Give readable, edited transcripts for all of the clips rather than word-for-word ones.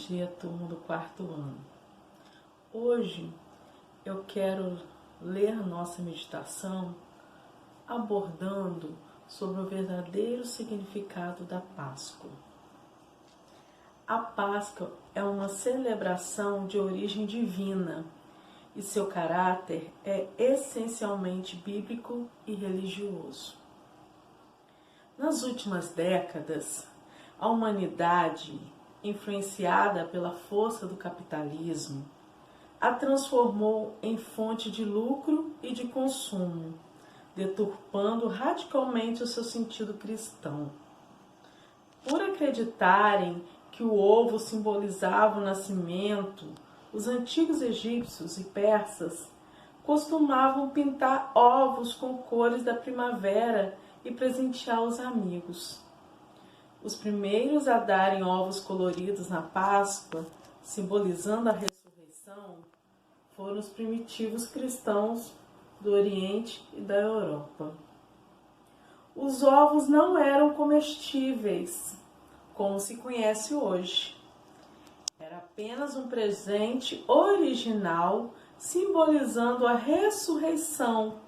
dia, turma do quarto ano. Hoje eu quero ler a nossa meditação abordando sobre o verdadeiro significado da Páscoa. A Páscoa é uma celebração de origem divina e seu caráter é essencialmente bíblico e religioso. Nas últimas décadas, a humanidade, influenciada pela força do capitalismo, a transformou em fonte de lucro e de consumo, deturpando radicalmente o seu sentido cristão. Por acreditarem que o ovo simbolizava o nascimento, os antigos egípcios e persas costumavam pintar ovos com cores da primavera e presentear os amigos. Os primeiros a darem ovos coloridos na Páscoa, simbolizando a ressurreição, foram os primitivos cristãos do Oriente e da Europa. Os ovos não eram comestíveis, como se conhece hoje. Era apenas um presente original, simbolizando a ressurreição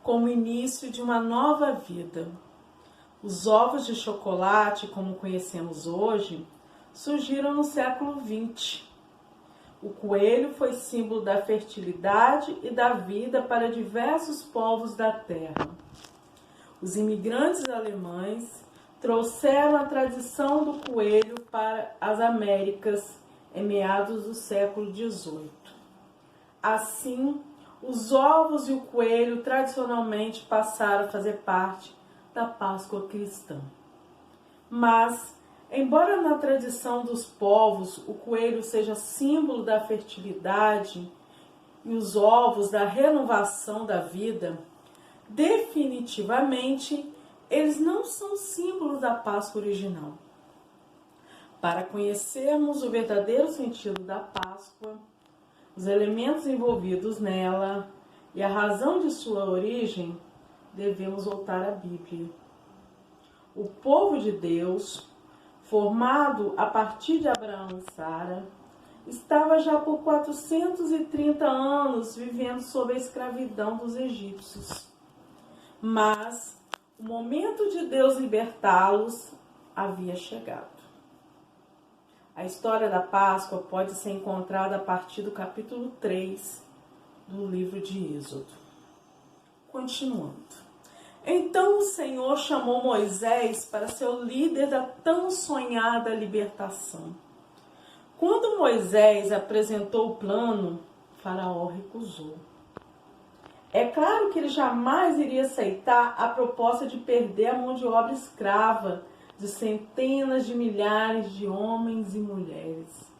como o início de uma nova vida. Os ovos de chocolate, como conhecemos hoje, surgiram no século XX. O coelho foi símbolo da fertilidade e da vida para diversos povos da terra. Os imigrantes alemães trouxeram a tradição do coelho para as Américas em meados do século XVIII. Assim, os ovos e o coelho tradicionalmente passaram a fazer parte da Páscoa cristã. Mas, embora na tradição dos povos o coelho seja símbolo da fertilidade e os ovos da renovação da vida, definitivamente eles não são símbolos da Páscoa original. Para conhecermos o verdadeiro sentido da Páscoa, os elementos envolvidos nela e a razão de sua origem, devemos voltar à Bíblia. O povo de Deus, formado a partir de Abraão e Sara, estava já por 430 anos vivendo sob a escravidão dos egípcios. Mas o momento de Deus libertá-los havia chegado. A história da Páscoa pode ser encontrada a partir do capítulo 3 do livro de Êxodo. Continuando. Então o Senhor chamou Moisés para ser o líder da tão sonhada libertação. Quando Moisés apresentou o plano, Faraó recusou. É claro que ele jamais iria aceitar a proposta de perder a mão de obra escrava de centenas de milhares de homens e mulheres.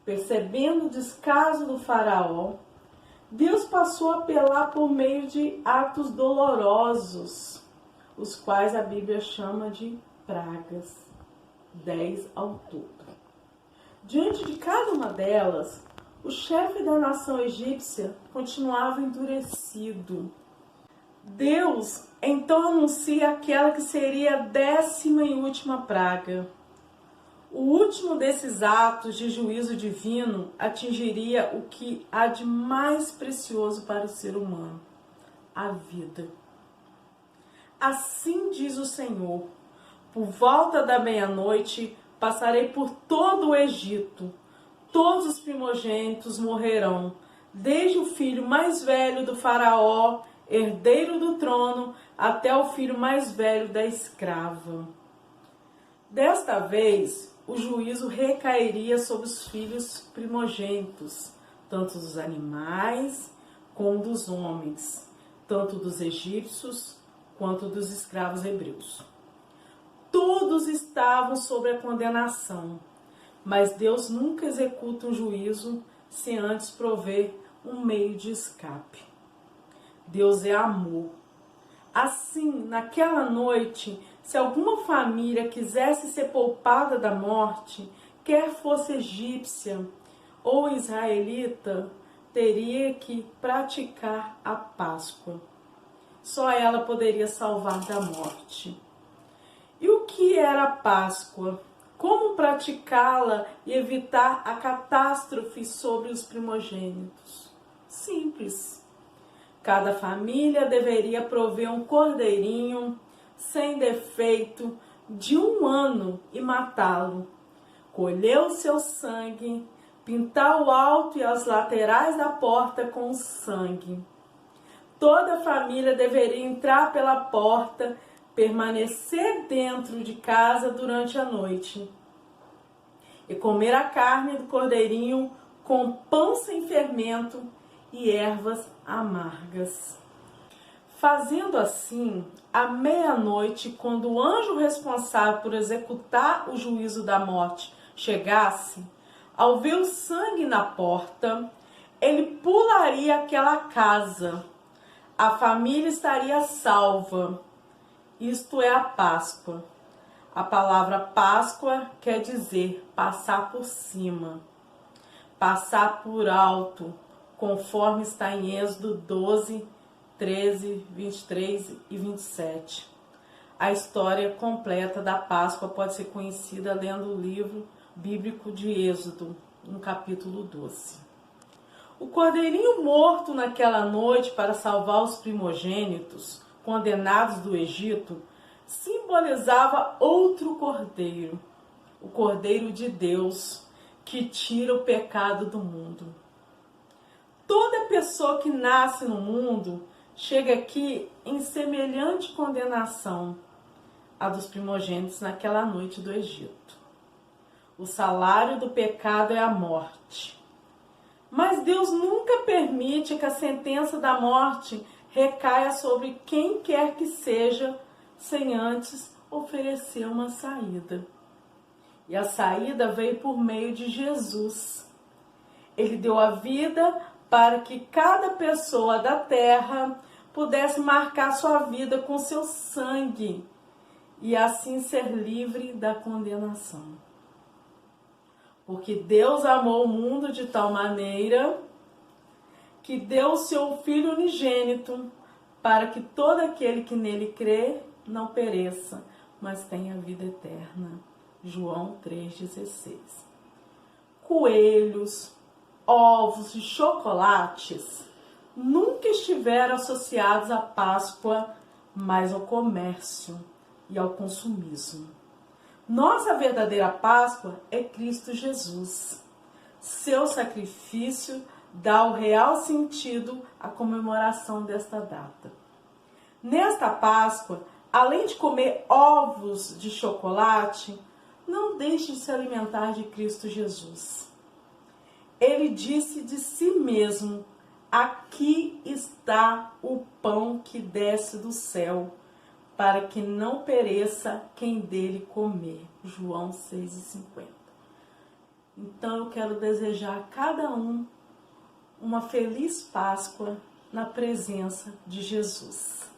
Percebendo o descaso do Faraó, Deus passou a apelar por meio de atos dolorosos, os quais a Bíblia chama de pragas, 10 ao todo. Diante de cada uma delas, o chefe da nação egípcia continuava endurecido. Deus então anuncia aquela que seria a 10ª e última praga. O último desses atos de juízo divino atingiria o que há de mais precioso para o ser humano, a vida. Assim diz o Senhor: por volta da meia-noite passarei por todo o Egito. Todos os primogênitos morrerão, desde o filho mais velho do faraó, herdeiro do trono, até o filho mais velho da escrava. Desta vez, o juízo recairia sobre os filhos primogênitos, tanto dos animais como dos homens, tanto dos egípcios quanto dos escravos hebreus. Todos estavam sob a condenação, mas Deus nunca executa um juízo sem antes prover um meio de escape. Deus é amor. Assim, naquela noite, se alguma família quisesse ser poupada da morte, quer fosse egípcia ou israelita, teria que praticar a Páscoa. Só ela poderia salvar da morte. E o que era a Páscoa? Como como praticá-la e evitar a catástrofe sobre os primogênitos? Simples. Cada família deveria prover um cordeirinho sem defeito de 1 ano e matá-lo. Colher o seu sangue, pintar o alto e as laterais da porta com sangue. Toda a família deveria entrar pela porta, permanecer dentro de casa durante a noite e comer a carne do cordeirinho com pão sem fermento e ervas amargas. Fazendo assim, à meia-noite, quando o anjo responsável por executar o juízo da morte chegasse, ao ver o sangue na porta, ele pularia aquela casa. A família estaria salva. Isto é a Páscoa. A palavra Páscoa quer dizer passar por cima, passar por alto, conforme está em Êxodo 12, 13, 23 e 27. A história completa da Páscoa pode ser conhecida lendo o livro bíblico de Êxodo, no capítulo 12. O cordeirinho morto naquela noite para salvar os primogênitos condenados do Egito simbolizava outro cordeiro, o Cordeiro de Deus, que tira o pecado do mundo. Toda pessoa que nasce no mundo chega aqui em semelhante condenação à dos primogênitos naquela noite do Egito. O salário do pecado é a morte. Mas Deus nunca permite que a sentença da morte recaia sobre quem quer que seja, sem antes oferecer uma saída. E a saída veio por meio de Jesus. Ele deu a vida para que cada pessoa da terra pudesse marcar sua vida com seu sangue e assim ser livre da condenação. Porque Deus amou o mundo de tal maneira que deu o seu Filho unigênito para que todo aquele que nele crê não pereça, mas tenha vida eterna. João 3,16. Coelhos, ovos e chocolates nunca estiveram associados à Páscoa, mas ao comércio e ao consumismo. Nossa verdadeira Páscoa é Cristo Jesus. Seu sacrifício dá o real sentido à comemoração desta data. Nesta Páscoa, além de comer ovos de chocolate, não deixe de se alimentar de Cristo Jesus. Ele disse de si mesmo: aqui está o pão que desce do céu, para que não pereça quem dele comer. João 6,50. Então eu quero desejar a cada um uma feliz Páscoa na presença de Jesus.